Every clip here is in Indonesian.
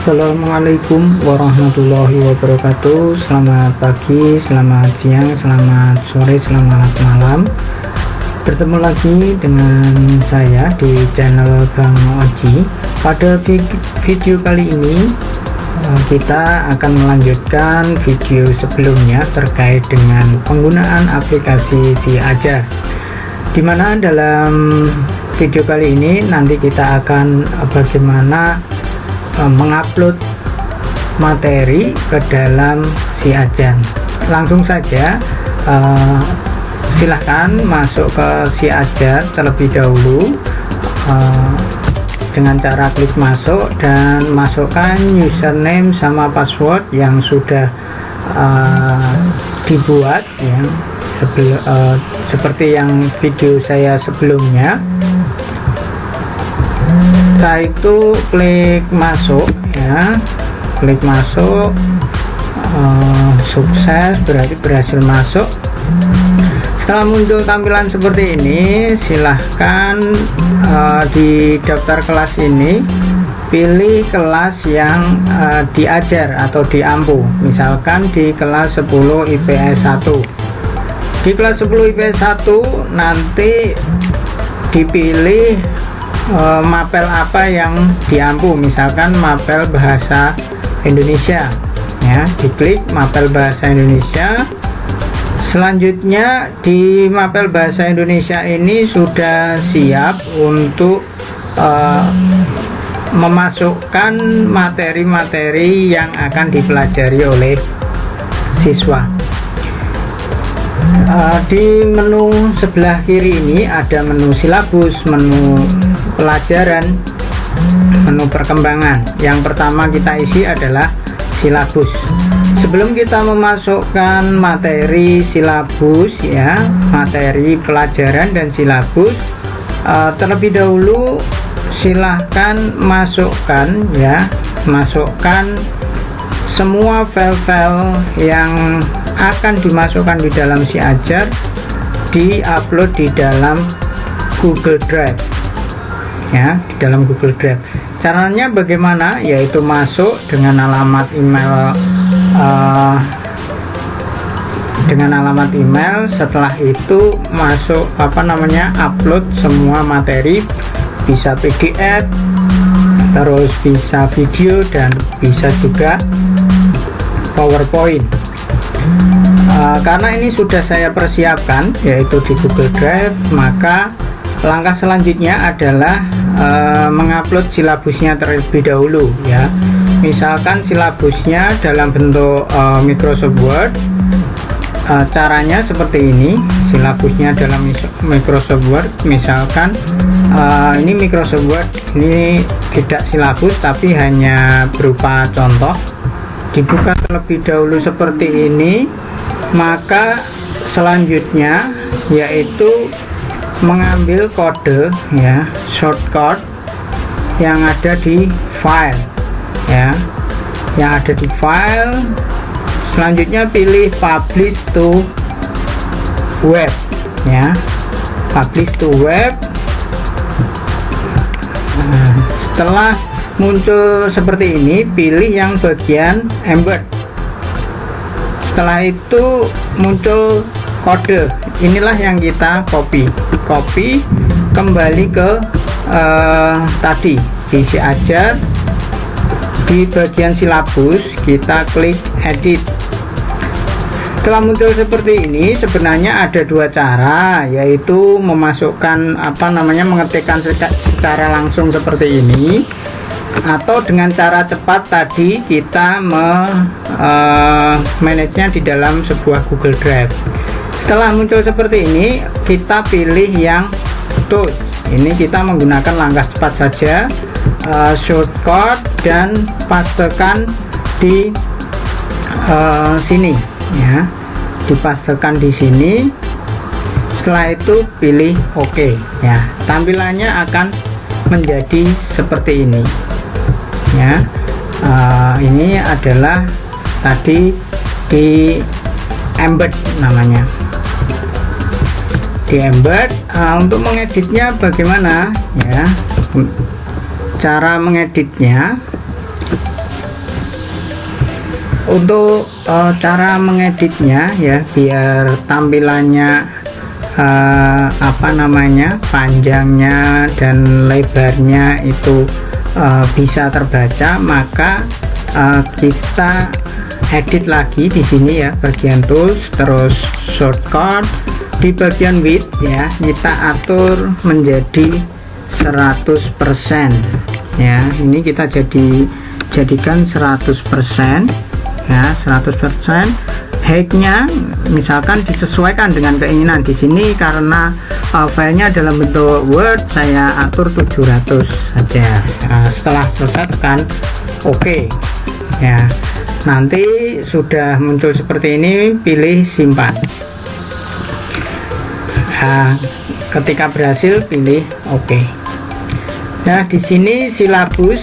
Assalamualaikum warahmatullahi wabarakatuh. Selamat pagi, selamat siang, selamat sore, selamat malam. Bertemu lagi dengan saya di channel Bang Oji. Pada video kali ini kita akan melanjutkan video sebelumnya terkait dengan penggunaan aplikasi Si Ajar, dimana dalam video kali ini nanti kita akan bagaimana mengupload materi ke dalam Si Ajar. Langsung saja silahkan masuk ke Si Ajar terlebih dahulu dengan cara klik masuk dan masukkan username sama password yang sudah dibuat ya, seperti yang video saya sebelumnya. Setelah itu klik masuk ya, klik masuk, sukses, berarti berhasil masuk. Setelah muncul tampilan seperti ini, silahkan di daftar kelas ini pilih kelas yang diajar atau diampu, misalkan di kelas 10 IPS 1. Di kelas 10 IPS 1 nanti dipilih mapel apa yang diampu, misalkan mapel bahasa Indonesia ya, diklik mapel bahasa Indonesia. Selanjutnya di mapel bahasa Indonesia ini sudah siap untuk memasukkan materi-materi yang akan dipelajari oleh siswa. Di menu sebelah kiri ini ada menu silabus, menu pelajaran, menu perkembangan. Yang pertama kita isi adalah silabus. Sebelum kita memasukkan materi silabus ya, materi pelajaran dan silabus, terlebih dahulu silahkan masukkan semua file-file yang akan dimasukkan di dalam Si Ajar, di-upload di dalam Google Drive ya, di dalam Google Drive. Caranya bagaimana? Yaitu masuk dengan alamat email, setelah itu masuk upload semua materi, bisa PDF, terus bisa video, dan bisa juga PowerPoint. Karena ini sudah saya persiapkan yaitu di Google Drive, maka langkah selanjutnya adalah mengupload silabusnya terlebih dahulu ya. Misalkan silabusnya dalam bentuk Microsoft Word, caranya seperti ini. Silabusnya dalam Microsoft Word, misalkan ini Microsoft Word, ini tidak silabus tapi hanya berupa contoh. Dibuka terlebih dahulu seperti ini, maka selanjutnya yaitu mengambil kode ya, shortcut yang ada di file ya, yang ada di file. Selanjutnya pilih publish to web ya, publish to web. Setelah muncul seperti ini, pilih yang bagian embed. Setelah itu muncul kode, inilah yang kita copy kembali ke tadi di Si Ajar. Di bagian silabus kita klik edit. Setelah muncul seperti ini, sebenarnya ada dua cara, yaitu memasukkan mengetikkan secara langsung seperti ini, atau dengan cara cepat tadi kita manage-nya di dalam sebuah Google Drive. Setelah muncul seperti ini, kita pilih yang tools. Ini kita menggunakan langkah cepat saja, shortcut, dan pastekan di sini ya, dipastekan di sini. Setelah itu pilih OK ya, tampilannya akan menjadi seperti ini ya. Ini adalah tadi di embed namanya, di embed. Untuk mengeditnya bagaimana ya, cara mengeditnya Untuk cara mengeditnya ya, biar tampilannya panjangnya dan lebarnya itu bisa terbaca, maka kita edit lagi di sini ya, bagian tools, terus shortcut di bagian width ya, kita atur menjadi 100% ya. Ini kita jadikan 100% ya, 100%. Height-nya misalkan disesuaikan dengan keinginan. Di sini karena filenya dalam bentuk Word, saya atur 700 saja. Setelah selesai tekan OK ya. Nanti sudah muncul seperti ini, pilih simpan. Ketika berhasil pilih OK. Nah, di sini silabus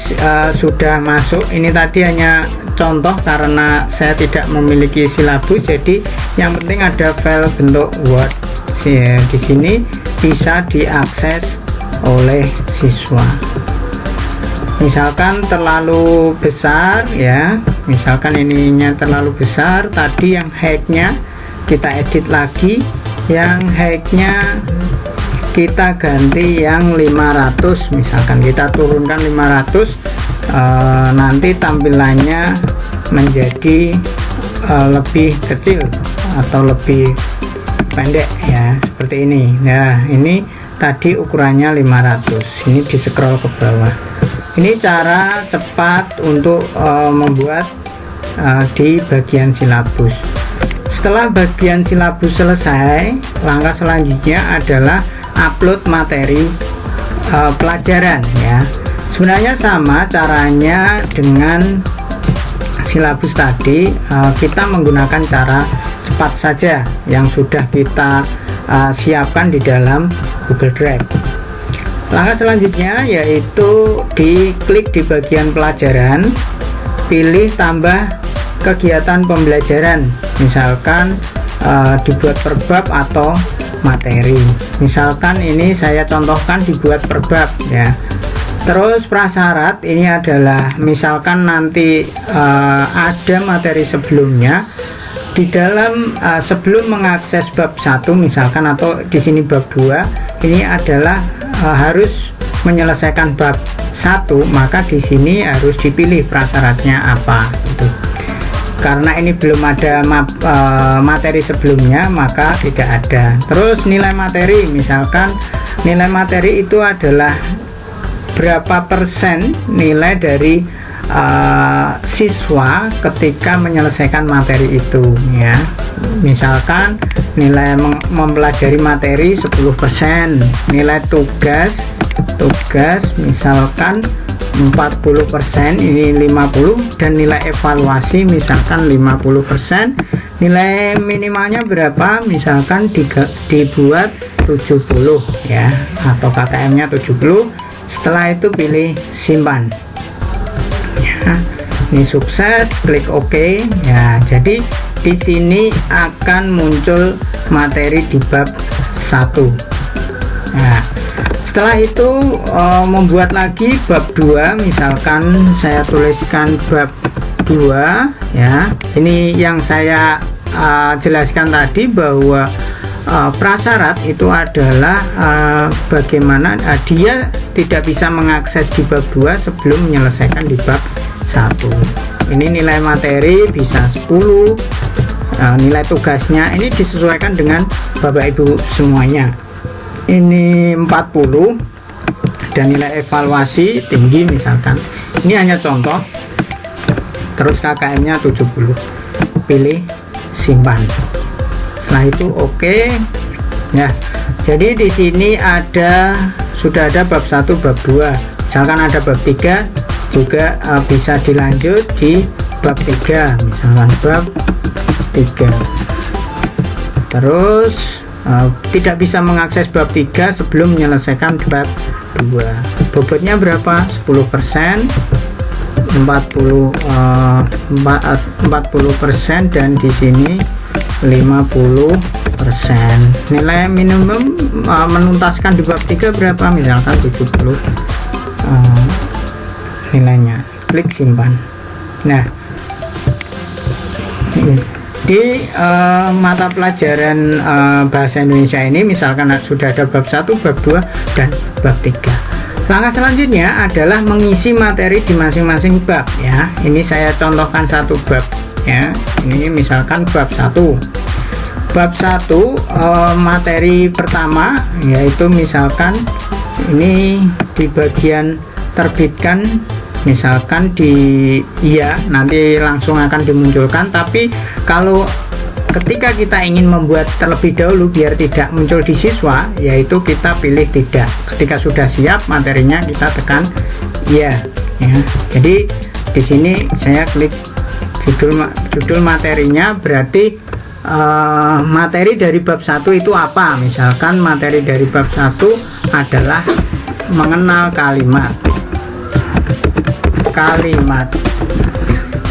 sudah masuk. Ini tadi hanya contoh karena saya tidak memiliki silabus, jadi yang penting ada file bentuk Word ya. Di sini bisa diakses oleh siswa. Misalkan terlalu besar ya, misalkan ininya terlalu besar, tadi yang height-nya kita edit lagi, yang height-nya kita ganti yang 500, misalkan kita turunkan 500, nanti tampilannya menjadi lebih kecil atau lebih pendek ya, seperti ini. Nah, ini tadi ukurannya 500, ini di scroll ke bawah. Ini cara cepat untuk membuat di bagian silabus. Setelah bagian silabus selesai, langkah selanjutnya adalah upload materi pelajaran ya. Sebenarnya sama caranya dengan silabus tadi, kita menggunakan cara cepat saja yang sudah kita siapkan di dalam Google Drive. Langkah selanjutnya yaitu diklik di bagian pelajaran, pilih tambah kegiatan pembelajaran, misalkan dibuat per bab atau materi. Misalkan ini saya contohkan dibuat per bab ya. Terus prasyarat ini adalah misalkan nanti ada materi sebelumnya di dalam sebelum mengakses bab 1 misalkan, atau di sini bab 2, ini adalah harus menyelesaikan bab 1, maka di sini harus dipilih prasyaratnya apa gitu. Karena ini belum ada materi sebelumnya, maka tidak ada. Terus nilai materi, misalkan nilai materi itu adalah berapa persen nilai dari siswa ketika menyelesaikan materi itu ya. Misalkan nilai mempelajari materi 10%, nilai tugas misalkan 40%, ini 50, dan nilai evaluasi misalkan 50%. Nilai minimalnya berapa, misalkan dibuat 70 ya, atau KKM nya 70. Setelah itu pilih simpan ya. Ini sukses, klik OK ya. Jadi di sini akan muncul materi di bab 1 nah. Setelah itu membuat lagi bab 2, misalkan saya tuliskan bab 2 ya. Ini yang saya jelaskan tadi, bahwa prasyarat itu adalah bagaimana dia tidak bisa mengakses di bab 2 sebelum menyelesaikan di bab 1. Ini nilai materi bisa 10, nilai tugasnya ini disesuaikan dengan Bapak Ibu semuanya. Ini 40, dan nilai evaluasi tinggi misalkan. Ini hanya contoh. Terus KKM nya 70, pilih simpan. Setelah itu OK ya. Jadi di sini sudah ada bab 1, bab 2, misalkan ada bab 3 juga bisa dilanjut di bab 3, misalkan bab 3. Terus tidak bisa mengakses bab 3 sebelum menyelesaikan bab 2. Bobotnya berapa? 10%, 40%, dan di sini 50%. Nilai minimum menuntaskan di bab 3 berapa? Misalkan 70 nilainya. Klik simpan. Nah, Di mata pelajaran bahasa Indonesia ini misalkan sudah ada bab 1, bab 2, dan bab 3. Langkah selanjutnya adalah mengisi materi di masing-masing bab ya. Ini saya contohkan satu bab ya. Ini misalkan bab 1. Bab 1 materi pertama yaitu misalkan ini di bagian terbitkan, misalkan di nanti langsung akan dimunculkan, tapi kalau ketika kita ingin membuat terlebih dahulu biar tidak muncul di siswa, yaitu kita pilih tidak. Ketika sudah siap materinya kita tekan ya. Jadi di sini saya klik judul materinya, berarti materi dari bab 1 itu apa. Misalkan materi dari bab 1 adalah mengenal kalimat.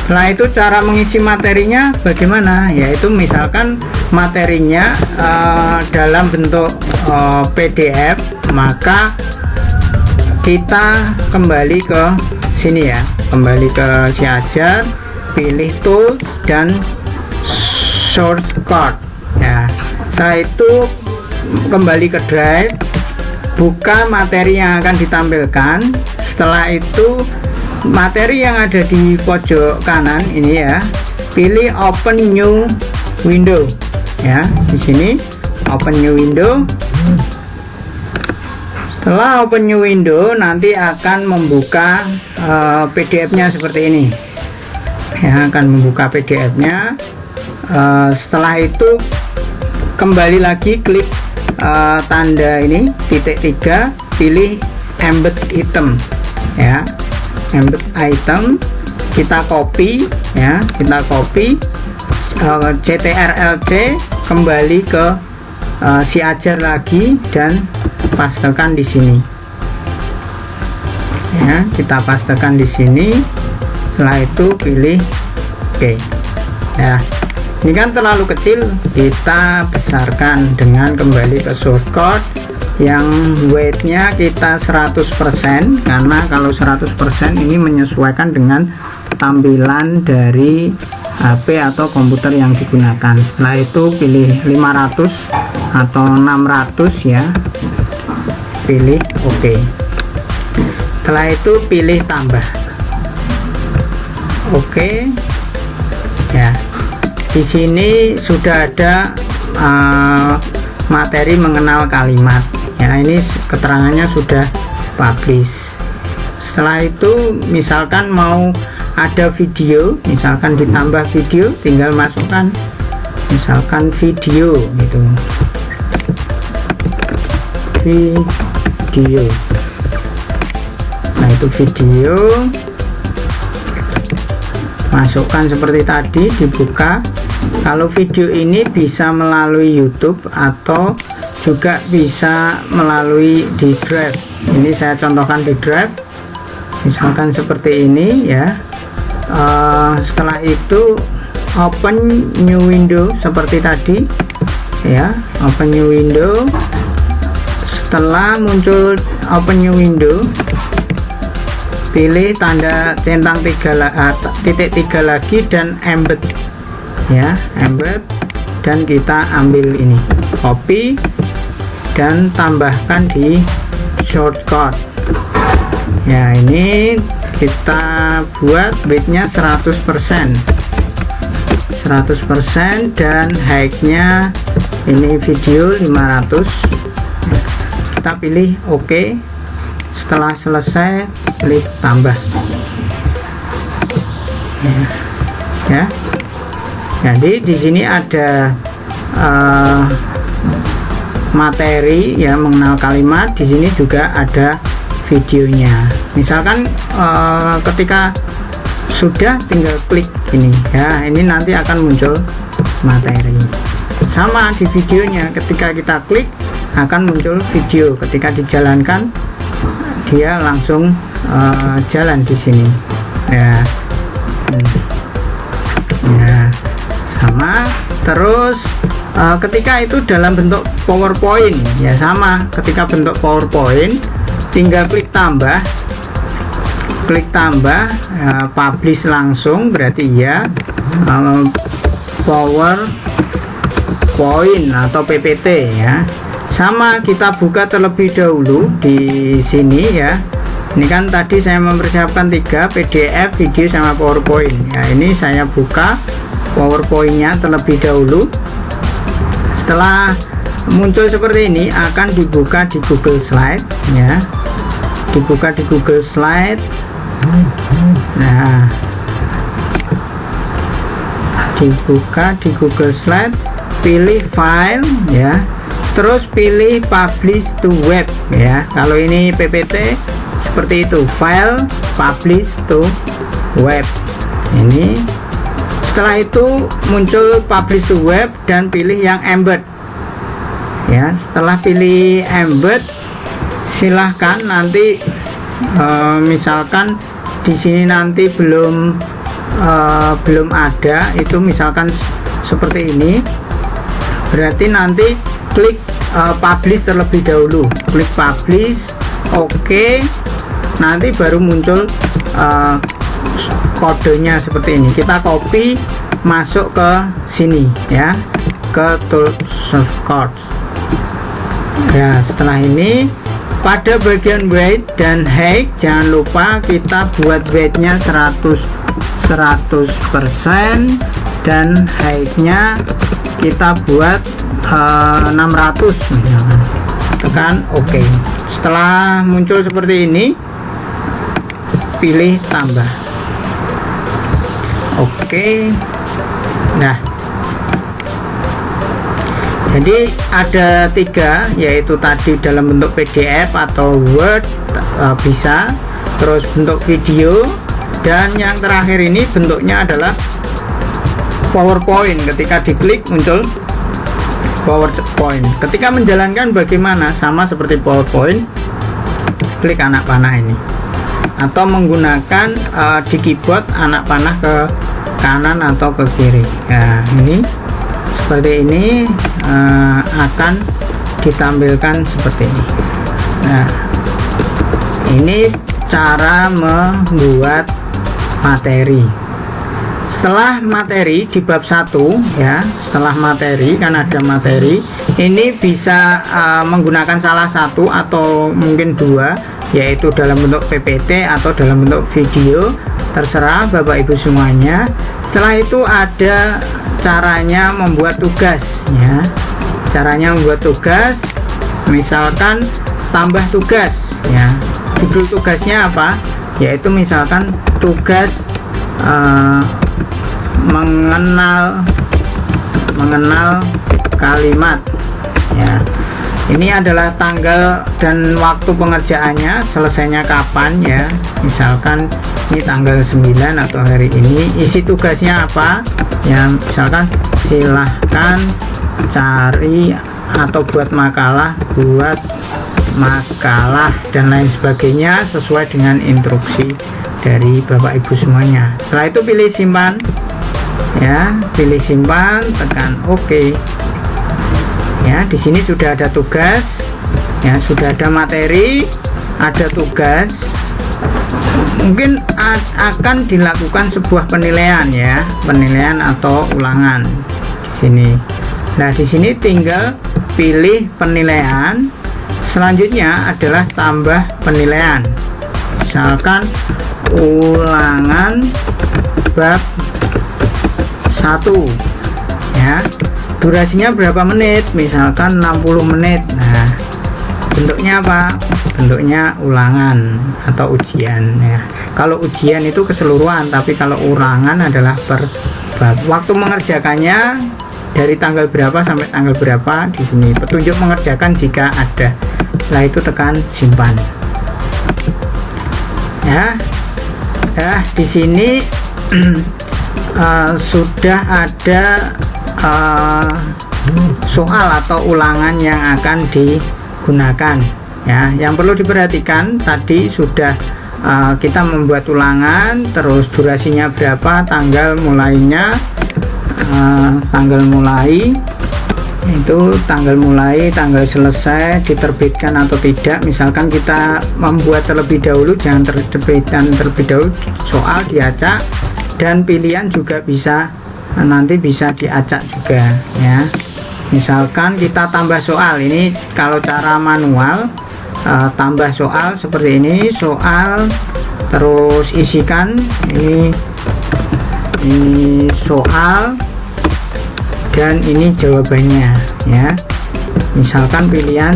Setelah itu cara mengisi materinya bagaimana, yaitu misalkan materinya dalam bentuk PDF, maka kita kembali ke sini ya, kembali ke Si Ajar, pilih tools dan shortcut ya. Setelah itu kembali ke drive, buka materi yang akan ditampilkan. Setelah itu materi yang ada di pojok kanan ini ya, pilih open new window ya. Di sini open new window. Setelah open new window nanti akan membuka PDF-nya seperti ini ya, akan membuka PDF-nya. Setelah itu kembali lagi klik tanda ini titik 3, pilih embed item ya. Embed item kita copy ya, kita copy CTRL-C, kembali ke Si Ajar lagi dan pastekan di sini ya, kita pastekan di sini. Setelah itu pilih OK ya. Ini kan terlalu kecil, kita besarkan dengan kembali ke shortcut yang weightnya kita 100%, karena kalau 100% ini menyesuaikan dengan tampilan dari HP atau komputer yang digunakan. Setelah itu pilih 500 atau 600 ya, pilih OK. Setelah itu pilih tambah OK ya. Di sini sudah ada materi mengenal kalimat ya, ini keterangannya sudah publish. Setelah itu misalkan mau ada video, misalkan ditambah video, tinggal masukkan misalkan video gitu, video. Nah itu video, masukkan seperti tadi, dibuka. Kalau video ini bisa melalui YouTube atau juga bisa melalui di Drive. Ini saya contohkan di Drive, misalkan seperti ini ya. Setelah itu open new window seperti tadi ya, open new window. Setelah muncul open new window, pilih tanda centang titik 3 lagi dan embed ya, embed, dan kita ambil ini, copy dan tambahkan di shortcut ya. Ini kita buat widthnya 100% dan height-nya ini video 500. Kita pilih OK. Setelah selesai klik tambah ya. Jadi di sini ada materi ya, mengenal kalimat. Di sini juga ada videonya. Misalkan ketika sudah, tinggal klik ini ya, ini nanti akan muncul materi. Sama di videonya, ketika kita klik akan muncul video. Ketika dijalankan dia langsung jalan di sini ya. Ya sama. Terus ketika itu dalam bentuk PowerPoint ya, sama. Ketika bentuk PowerPoint tinggal klik tambah, publish langsung, berarti ya. PowerPoint atau PPT ya. Sama, kita buka terlebih dahulu di sini ya. Ini kan tadi saya mempersiapkan 3 PDF, video sama PowerPoint ya. Ini saya buka PowerPoint-nya terlebih dahulu. Setelah muncul seperti ini, akan dibuka di Google Slide ya. Dibuka di Google Slide. Nah, dibuka di Google Slide, pilih file ya, terus pilih publish to web ya. Kalau ini PPT seperti itu, file publish to web. Ini setelah itu muncul publish to web dan pilih yang embed ya. Setelah pilih embed, silahkan nanti misalkan di sini nanti belum ada, itu misalkan seperti ini, berarti nanti klik publish terlebih dahulu, klik publish, oke. Nanti baru muncul kodenya seperti ini. Kita copy masuk ke sini ya, ke tool shortcuts ya. Setelah ini pada bagian weight dan height, jangan lupa kita buat weightnya 100% dan height-nya kita buat 600 misalkan. Tekan OK. Setelah muncul seperti ini, pilih tambah. Oke. Nah, jadi ada 3, yaitu tadi dalam bentuk PDF atau Word bisa, terus bentuk video, dan yang terakhir ini bentuknya adalah PowerPoint. Ketika diklik muncul PowerPoint. Ketika menjalankan bagaimana? Sama seperti PowerPoint, klik anak panah ini, atau menggunakan di keyboard anak panah ke kanan atau ke kiri. Nah, ini seperti ini akan ditampilkan seperti ini. Nah, ini cara membuat materi. Setelah materi di bab 1 ya, setelah materi kan ada materi, ini bisa menggunakan salah satu atau mungkin 2, yaitu dalam bentuk PPT atau dalam bentuk video, terserah Bapak Ibu semuanya. Setelah itu ada caranya membuat tugas ya. Caranya membuat tugas, misalkan tambah tugas ya. Judul tugasnya apa? Yaitu misalkan tugas mengenal kalimat ya. Ini adalah tanggal dan waktu pengerjaannya, selesainya kapan ya. Misalkan ini tanggal 9 atau hari ini. Isi tugasnya apa ya, misalkan silahkan cari atau buat makalah dan lain sebagainya, sesuai dengan instruksi dari Bapak Ibu semuanya. Setelah itu pilih simpan ya, pilih simpan, tekan OK ya. Di sini sudah ada tugas ya, sudah ada materi, ada tugas. Mungkin akan dilakukan sebuah penilaian ya, penilaian atau ulangan di sini. Nah, di sini tinggal pilih penilaian. Selanjutnya adalah tambah penilaian, misalkan ulangan bab 1 ya, durasinya berapa menit, misalkan 60 menit. Nah, bentuknya apa? Bentuknya ulangan atau ujian ya. Kalau ujian itu keseluruhan, tapi kalau ulangan adalah per bab. Waktu mengerjakannya dari tanggal berapa sampai tanggal berapa, di sini petunjuk mengerjakan jika ada. Setelah itu tekan simpan ya. Nah, di sini sudah ada soal atau ulangan yang akan digunakan ya. Yang perlu diperhatikan tadi sudah kita membuat ulangan, terus durasinya berapa, tanggal mulainya, tanggal mulai itu, tanggal mulai, tanggal selesai, diterbitkan atau tidak. Misalkan kita membuat terlebih dahulu, jangan terbitkan terlebih dahulu, soal diacak, dan pilihan juga bisa nanti bisa diacak juga ya. Misalkan kita tambah soal, ini kalau cara manual tambah soal seperti ini, soal terus isikan ini soal dan ini jawabannya ya. Misalkan pilihan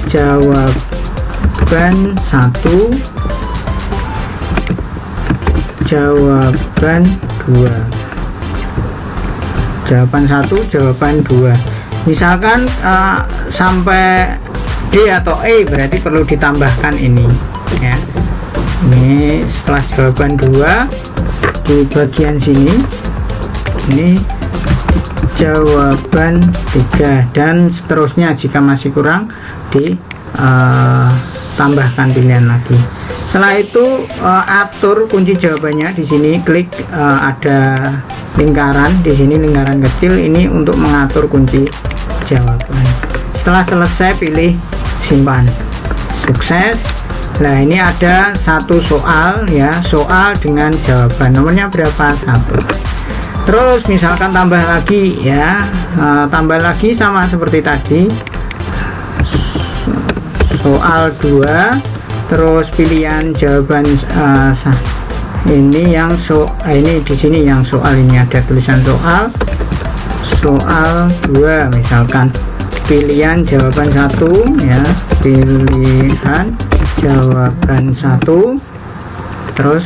jawaban 1, jawaban 2, jawaban 1, jawaban 2. Misalkan sampai D atau E berarti perlu ditambahkan ini ya. Ini setelah jawaban 2 di bagian sini ini jawaban 3 dan seterusnya, jika masih kurang ditambahkan pilihan lagi. Setelah itu atur kunci jawabannya di sini, klik ada lingkaran di sini, lingkaran kecil ini untuk mengatur kunci jawaban. Setelah selesai pilih simpan, sukses. Nah ini ada satu soal ya, soal dengan jawaban, nomornya berapa? 1. Terus misalkan tambah lagi ya, tambah lagi sama seperti tadi, soal 2, terus pilihan jawaban ini yang ini di sini yang soal, ini ada tulisan soal 2, misalkan pilihan jawaban 1 ya, pilihan jawaban 1, terus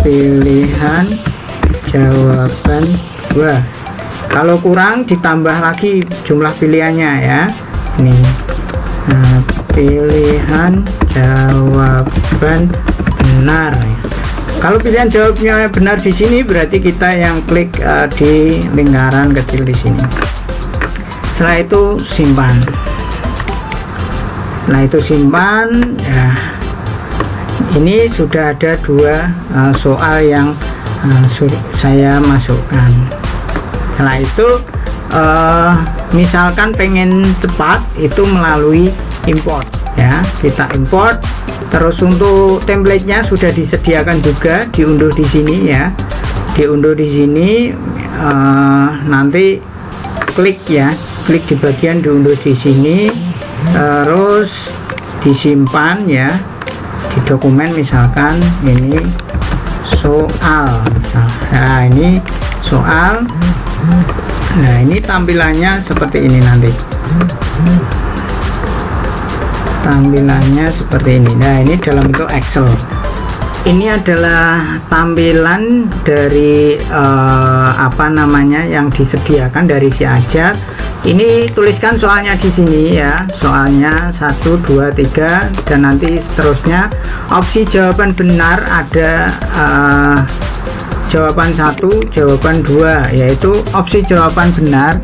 pilihan jawaban 2. Kalau kurang ditambah lagi jumlah pilihannya ya. Ini pilihan jawaban benar ya. Kalau pilihan jawabnya benar di sini berarti kita yang klik di lingkaran kecil di sini. Setelah itu simpan. Nah itu simpan ya. Ini sudah ada 2 soal yang saya masukkan. Setelah itu misalkan pengen cepat itu melalui import ya, kita import. Terus untuk templatenya sudah disediakan juga, diunduh di sini ya, diunduh di sini. Nanti klik ya, klik di bagian diunduh di sini, terus disimpan ya di dokumen. Misalkan ini soal, nah ini soal. Nah ini tampilannya seperti ini, nanti tampilannya seperti ini. Nah ini dalam bentuk Excel. Ini adalah tampilan dari apa namanya yang disediakan dari si ajar. Ini tuliskan soalnya di sini ya, soalnya 1, 2, 3 dan nanti seterusnya. Opsi jawaban benar ada jawaban 1, jawaban 2, yaitu opsi jawaban benar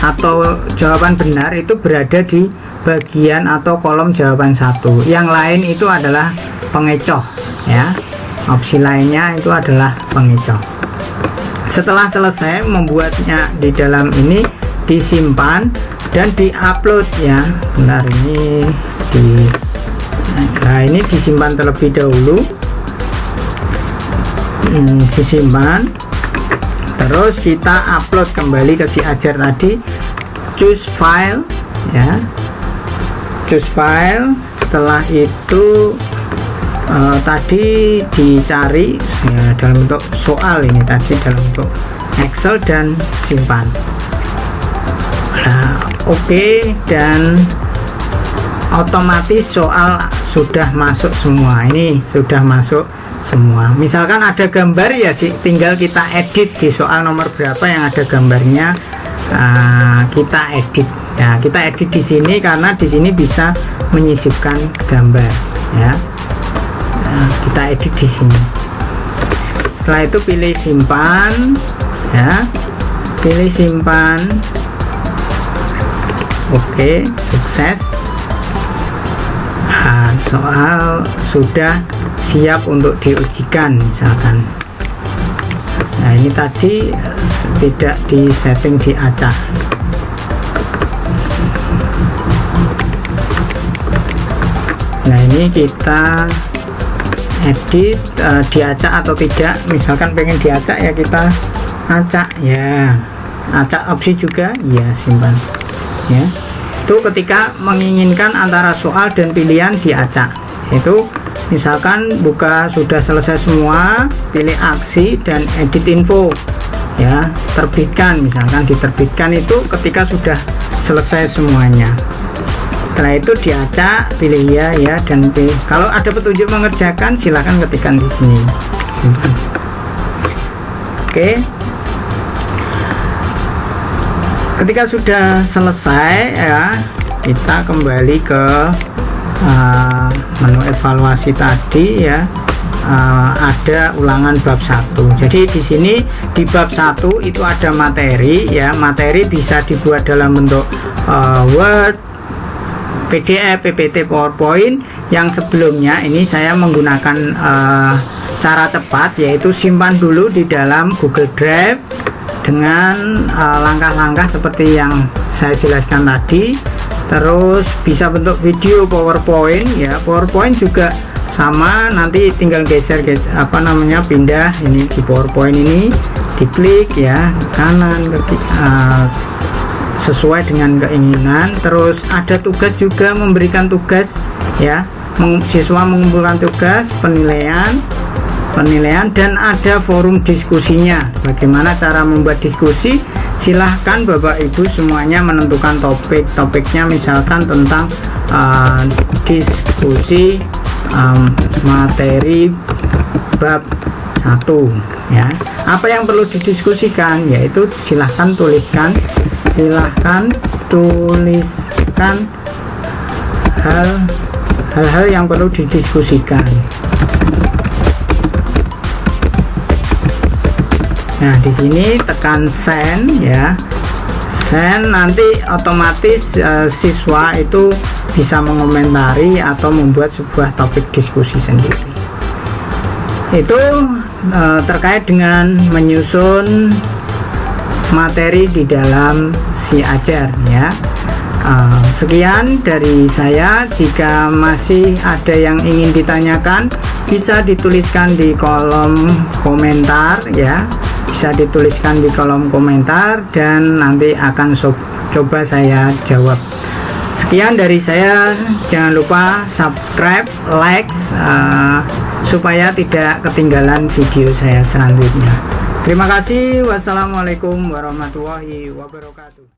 atau jawaban benar itu berada di bagian atau kolom jawaban 1. Yang lain itu adalah pengecoh ya. Opsi lainnya itu adalah pengecoh. Setelah selesai membuatnya di dalam ini, disimpan dan diupload ya. Benar, ini nah ini disimpan terlebih dahulu. Disimpan, terus kita upload kembali ke si ajar tadi. Choose file ya, choose file. Setelah itu tadi dicari ya, dalam bentuk soal, ini tadi dalam bentuk Excel dan simpan. Nah oke, dan otomatis soal sudah masuk semua. Ini sudah masuk semua. Misalkan ada gambar ya sih, tinggal kita edit di soal nomor berapa yang ada gambarnya. Kita edit ya, kita edit di sini karena di sini bisa menyisipkan gambar ya. Kita edit di sini. Setelah itu pilih simpan ya, pilih simpan. Oke, sukses. Soal sudah siap untuk diujikan misalkan. Nah ini tadi tidak di setting di acak. Nah ini kita edit diacak atau tidak. Misalkan pengen diacak ya kita acak ya, acak opsi juga ya, simpan ya. Itu ketika menginginkan antara soal dan pilihan diacak, itu misalkan buka sudah selesai semua, pilih aksi dan edit info ya, terbitkan, misalkan diterbitkan itu ketika sudah selesai semuanya. Setelah itu diacak, pilih ya dan pilih. Kalau ada petunjuk mengerjakan silahkan ketikkan di sini. Oke, ketika sudah selesai ya, kita kembali ke menu evaluasi tadi ya. Ada ulangan bab 1. Jadi di sini di bab 1 itu ada materi ya. Materi bisa dibuat dalam bentuk Word, PDF, PPT, PowerPoint. Yang sebelumnya ini saya menggunakan cara cepat, yaitu simpan dulu di dalam Google Drive dengan langkah-langkah seperti yang saya jelaskan tadi. Terus bisa bentuk video PowerPoint ya. PowerPoint juga sama, nanti tinggal geser pindah ini di PowerPoint ini, diklik ya kanan sesuai dengan keinginan. Terus ada tugas juga, memberikan tugas ya, siswa mengumpulkan tugas, penilaian dan ada forum diskusinya. Bagaimana cara membuat diskusi? Silahkan Bapak Ibu semuanya menentukan topiknya, misalkan tentang diskusi materi bab 1 ya. Apa yang perlu didiskusikan? Yaitu silahkan tuliskan hal-hal yang perlu didiskusikan. Nah, di sini tekan send ya. Send, nanti otomatis siswa itu bisa mengomentari atau membuat sebuah topik diskusi sendiri. Itu terkait dengan menyusun materi di dalam Si Ajar ya. Sekian dari saya. Jika masih ada yang ingin ditanyakan, bisa dituliskan di kolom komentar ya, bisa dituliskan di kolom komentar dan nanti akan coba saya jawab. Sekian dari saya. Jangan lupa subscribe, like supaya tidak ketinggalan video saya selanjutnya. Terima kasih. Wassalamualaikum warahmatullahi wabarakatuh.